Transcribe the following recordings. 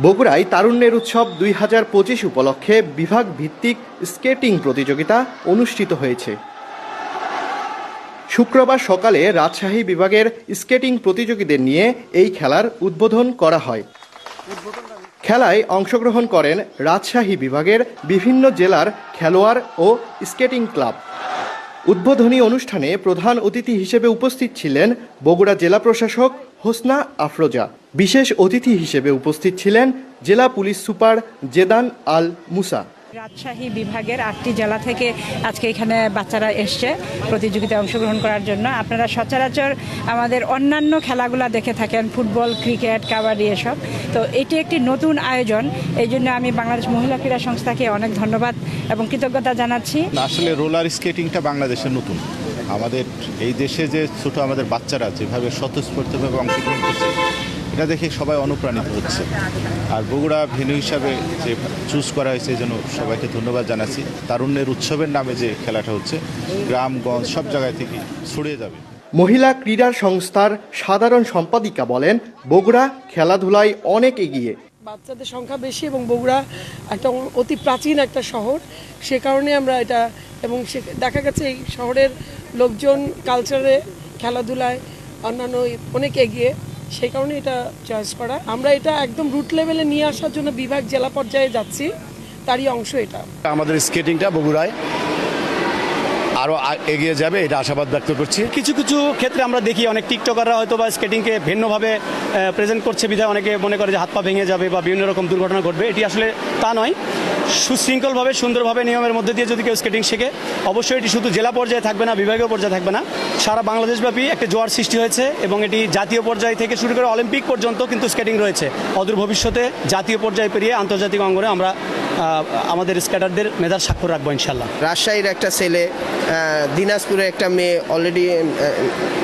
বগুড়ায় তারুণ্যের উৎসব 2025 উপলক্ষে বিভাগ ভিত্তিক স্কেটিং প্রতিযোগিতা অনুষ্ঠিত হয়েছে। শুক্রবার সকালে রাজশাহী বিভাগের স্কেটিং প্রতিযোগীদের নিয়ে এই খেলার উদ্বোধন করা হয়। খেলায় অংশগ্রহণ করেন রাজশাহী বিভাগের বিভিন্ন জেলার খেলোয়াড় ও স্কেটিং ক্লাব। উদ্বোধনী অনুষ্ঠানে প্রধান অতিথি হিসেবে উপস্থিত ছিলেন বগুড়া জেলা প্রশাসক হোসনা আফরোজা। বিশেষ অতিথি হিসেবে উপস্থিত ছিলেন জেলা পুলিশ সুপার জেদান আল মুসা। রাজশাহী বিভাগের 8টি জেলা থেকে আজকে এখানে বাচ্চারা এসছে প্রতিযোগিতায় অংশগ্রহণ করার জন্য। আপনারা সচরাচর আমাদের অন্যান্য খেলাগুলো দেখে থাকেন, ফুটবল, ক্রিকেট, কাবাডি এসব। তো এটি একটি নতুন আয়োজন, এই জন্য আমি বাংলাদেশ মহিলা ক্রীড়া সংস্থাকে অনেক ধন্যবাদ এবং কৃতজ্ঞতা জানাচ্ছি। আসলে রোলার স্কেটিংটা বাংলাদেশে নতুন। আমাদের এই দেশে যে ছোট আমাদের বাচ্চারা যেভাবে স্বতঃস্ফূর্তভাবে অংশগ্রহণ করছে, এটা দেখে সবাই অনুপ্রাণিত হচ্ছে। আর বগুড়া ভেন্যু হিসাবে যে চুজ করা হয়েছে এই জন্য সবাইকে ধন্যবাদ জানাচ্ছি। তারুণ্যের উৎসবের নামে যে খেলাটা হচ্ছে গ্রামগঞ্জ সব জায়গায় থেকে ছড়িয়ে যাবে। মহিলা ক্রীড়া সংস্থার সাধারণ সম্পাদিকা বলেন, বগুড়া খেলাধুলায় অনেক এগিয়ে। বাচ্চাদের সংখ্যা বেশি এবং বগুড়া একটা অতি প্রাচীন একটা শহর, সে কারণে আমরা এটা এবং দেখা গেছে এই শহরের লোকজন কালচারে, খেলাধুলায় অন্যান্য অনেক এগিয়ে, সেই কারণে এটা চয়েস করা। আমরা এটা একদম রুট লেভেলে নিয়ে আসার জন্য বিভাগ জেলা পর্যায়ে যাচ্ছি, তারই অংশ এটা। আমাদের স্কেটিংটা বগুড়ায় আরও এগিয়ে যাবে, এটা আশাবাদ ব্যক্ত করছি। কিছু কিছু ক্ষেত্রে আমরা দেখি অনেক টিকটকাররা হয়তো বা স্কেটিংকে ভিন্নভাবে প্রেজেন্ট করছে, বিধায় অনেকে মনে করে যে হাত পা ভেঙে যাবে বা বিভিন্ন রকম দুর্ঘটনা ঘটবে। এটি আসলে তা নয়। সুশৃঙ্খলভাবে সুন্দরভাবে নিয়মের মধ্যে দিয়ে যদি কেউ স্কেটিং শেখে, অবশ্যই এটি শুধু জেলা পর্যায়ে থাকবে না, বিভাগীয় পর্যায়ে থাকবে না, সারা বাংলাদেশব্যাপী একটা জোয়ার সৃষ্টি হয়েছে এবং এটি জাতীয় পর্যায় থেকে শুরু করে অলিম্পিক পর্যন্ত কিন্তু স্কেটিং রয়েছে। অদূর ভবিষ্যতে জাতীয় পর্যায়ে পেরিয়ে আন্তর্জাতিক অঙ্গনে আমরা আমাদের স্কেটারদের মেধার স্বাক্ষর রাখবো ইনশাল্লাহ। রাজশাহীর একটা ছেলে, দিনাজপুরের একটা মেয়ে অলরেডি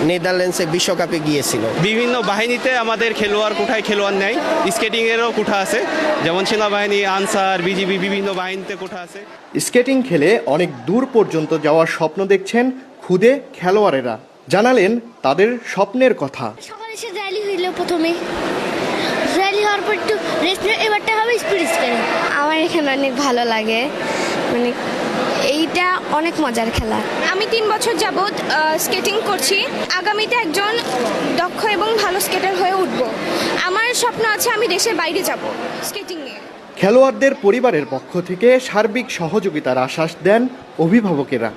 নেদারল্যান্ডসে বিশ্বকাপে গিয়েছিল। বিভিন্ন বাহিনীতে আমাদের খেলোয়াড় কোঠায় খেলোয়াড় নেয়, স্কেটিংয়েরও কোঠা আছে, যেমন সেনাবাহিনী, আনসার, বিজিবি, বিভিন্ন বাহিনীতে কোঠা আছে। স্কেটিং খেলে অনেক দূর পর্যন্ত যাওয়ার স্বপ্ন দেখছেন খুদে খেলোয়াড়েরা। জানালেন তাদের স্বপ্নের কথা। সকালে এসে র্যালি হইল, প্রথমে র্যালি হওয়ার পর একটু রেস্ট, এবারটা হবে স্পিড স্কেটিং। আমার এখানে অনেক ভালো লাগে, মানে এইটা অনেক মজার খেলা। আমি 3 বছর যাবৎ স্কেটিং করছি। আগামীতে একজন দক্ষ এবং ভালো স্কেটার হয়ে উঠব। আমার স্বপ্ন আছে আমি দেশের বাইরে যাব স্কেটিং নিয়ে। খেলোয়াড়দের পরিবারের পক্ষ থেকে সার্বিক সহযোগিতার আশ্বাস দেন অভিভাবকেরা।